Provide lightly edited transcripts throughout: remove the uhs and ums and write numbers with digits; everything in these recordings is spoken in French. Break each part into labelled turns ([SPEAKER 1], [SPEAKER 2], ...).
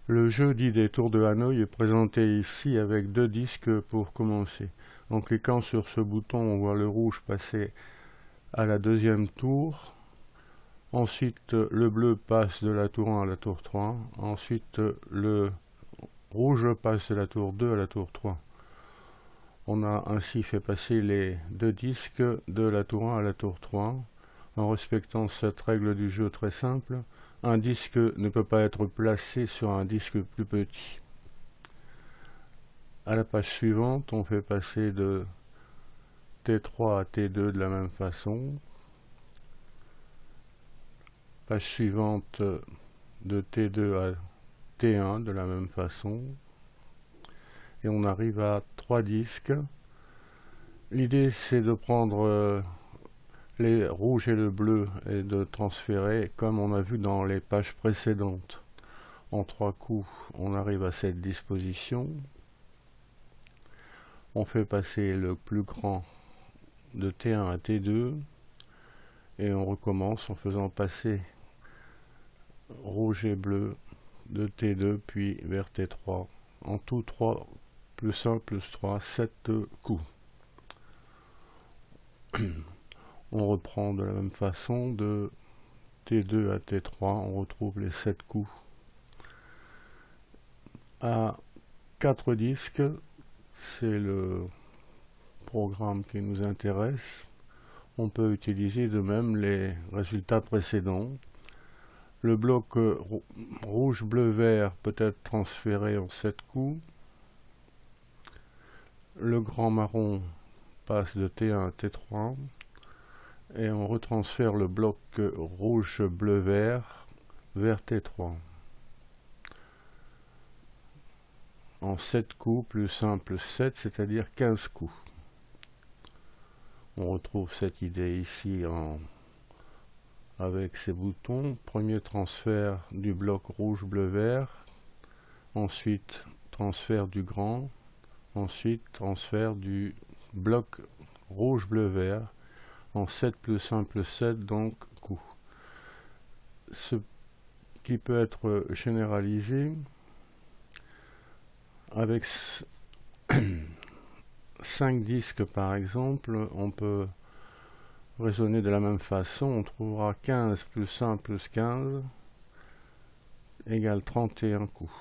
[SPEAKER 1] Le jeu dit des tours de Hanoï est présenté ici avec 2 disques pour commencer. En cliquant sur ce bouton, on voit le rouge passer à la deuxième tour. Ensuite, le bleu passe de la tour 1 à la tour 3. Ensuite, le rouge passe de la tour 2 à la tour 3. On a ainsi fait passer les 2 disques de la tour 1 à la tour 3. En respectant cette règle du jeu très simple, un disque ne peut pas être placé sur un disque plus petit. À la page suivante, on fait passer de T3 à T2 de la même façon. Page suivante, de T2 à T1 de la même façon. Et on arrive à 3 disques. L'idée, c'est de prendre les rouges et le bleu et de transférer comme on a vu dans les pages précédentes. En 3 coups, on arrive à cette disposition. On fait passer le plus grand de T1 à T2 et on recommence en faisant passer rouge et bleu de T2 puis vers T3. En tout 3 plus 1 plus 3, 7 coups. On reprend de la même façon de T2 à T3, on retrouve les 7 coups. À 4 disques, c'est le programme qui nous intéresse. On peut utiliser de même les résultats précédents. Le bloc rouge, bleu, vert peut être transféré en 7 coups. Le grand marron passe de T1 à T3. Et on retransfère le bloc rouge, bleu, vert vers T3. En 7 coups, plus 1 plus 7, c'est-à-dire 15 coups. On retrouve cette idée ici avec ces boutons. Premier transfert du bloc rouge, bleu, vert. Ensuite, transfert du grand. Ensuite, transfert du bloc rouge, bleu, vert. En 7 plus 1 plus 7, donc coups. Ce qui peut être généralisé avec 5 disques par exemple, on peut raisonner de la même façon. On trouvera 15 plus 1 plus 15 égale 31 coups.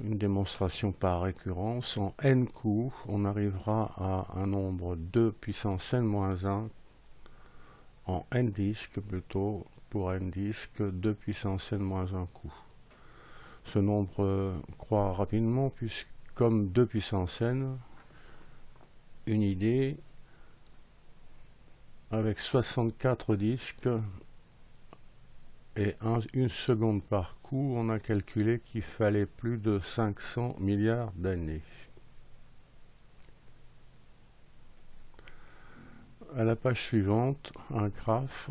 [SPEAKER 1] Une démonstration par récurrence. En n coups, on arrivera à un nombre 2 puissance n-1 en n disques plutôt, pour n disques, 2 puissance n-1 coups. Ce nombre croît rapidement puisque comme 2 puissance n, une idée, avec 64 disques et 1 seconde par coup, on a calculé qu'il fallait plus de 500 milliards d'années. À la page suivante, un graphe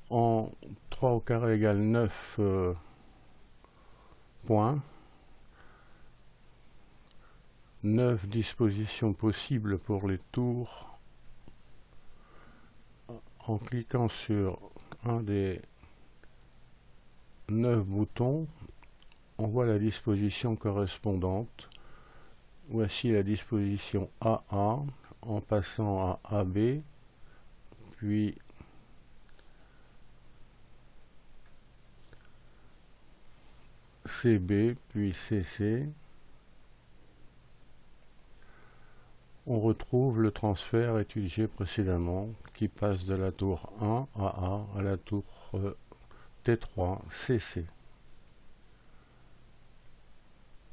[SPEAKER 1] en 3 au carré égale 9 points, 9 dispositions possibles pour les tours. En cliquant sur un des 9 boutons, on voit la disposition correspondante. Voici la disposition AA en passant à AB, puis CB, puis CC. On retrouve le transfert étudié précédemment qui passe de la tour 1 AA à la tour T3 CC.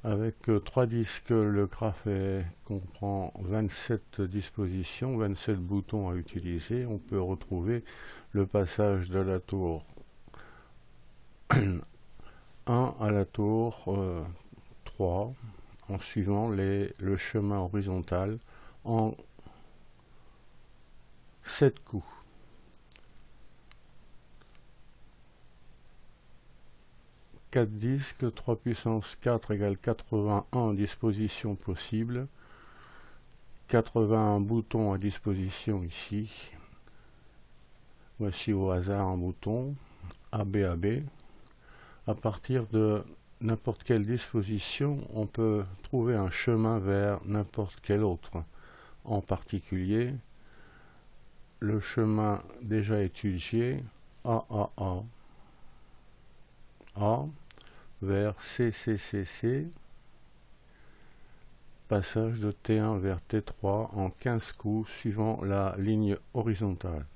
[SPEAKER 1] Avec 3 disques, le graphe comprend 27 dispositions, 27 boutons à utiliser. On peut retrouver le passage de la tour 1 à la tour 3 en suivant le chemin horizontal en 7 coups. 4 disques, 3 puissance 4 égale 81 dispositions possibles, 81 boutons à disposition ici. Voici au hasard un bouton, ABAB. À partir de n'importe quelle disposition, on peut trouver un chemin vers n'importe quel autre. En particulier, le chemin déjà étudié AAA, A vers CCCC, passage de T1 vers T3 en 15 coups suivant la ligne horizontale.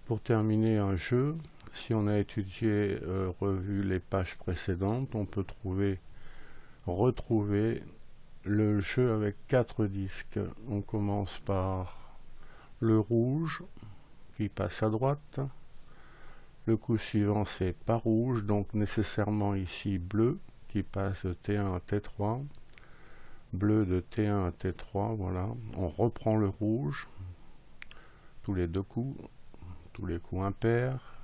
[SPEAKER 1] Pour terminer un jeu, si on a étudié, revu les pages précédentes, on peut retrouver le jeu avec 4 disques. On commence par le rouge qui passe à droite. Le coup suivant c'est pas rouge, donc nécessairement ici bleu qui passe de T1 à T3. Bleu de T1 à T3, voilà. On reprend le rouge, tous les deux coups, tous les coups impairs.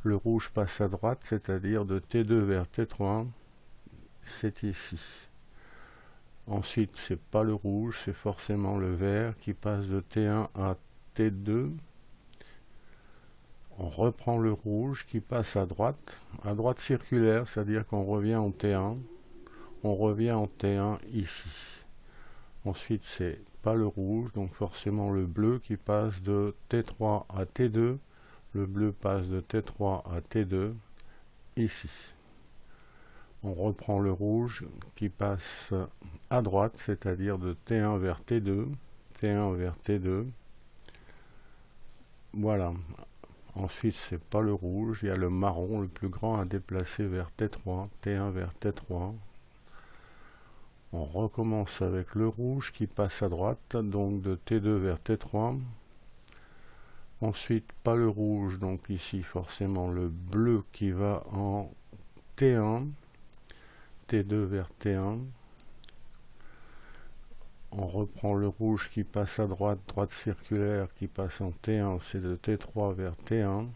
[SPEAKER 1] Le rouge passe à droite, c'est-à-dire de T2 vers T3, c'est ici. Ensuite, c'est pas le rouge, c'est forcément le vert qui passe de T1 à T2. On reprend le rouge qui passe à droite circulaire, c'est-à-dire qu'on revient en T1. On revient en T1 ici. Ensuite, c'est pas le rouge, donc forcément le bleu qui passe de T3 à T2. Le bleu passe de T3 à T2 ici. On reprend le rouge qui passe à droite, c'est-à-dire de T1 vers T2, T1 vers T2. Voilà. Ensuite, c'est pas le rouge, il y a le marron, le plus grand à déplacer vers T3, T1 vers T3. On recommence avec le rouge qui passe à droite, donc de T2 vers T3. Ensuite, pas le rouge, donc ici forcément le bleu qui va en T1, T2 vers T1. On reprend le rouge qui passe à droite, droite circulaire qui passe en T1, c'est de T3 vers T1.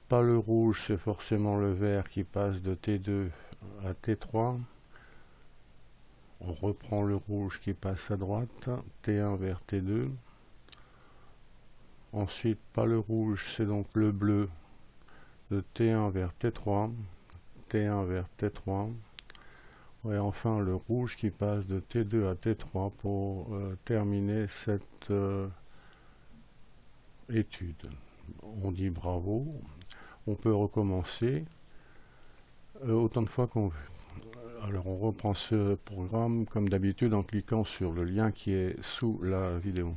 [SPEAKER 1] Pas le rouge, c'est forcément le vert qui passe de T2 à T3. On reprend le rouge qui passe à droite, T1 vers T2. Ensuite, pas le rouge, c'est donc le bleu de T1 vers T3, T1 vers T3. Et enfin le rouge qui passe de T2 à T3 pour terminer cette étude. On dit bravo, on peut recommencer autant de fois qu'on veut. Alors on reprend ce programme comme d'habitude en cliquant sur le lien qui est sous la vidéo.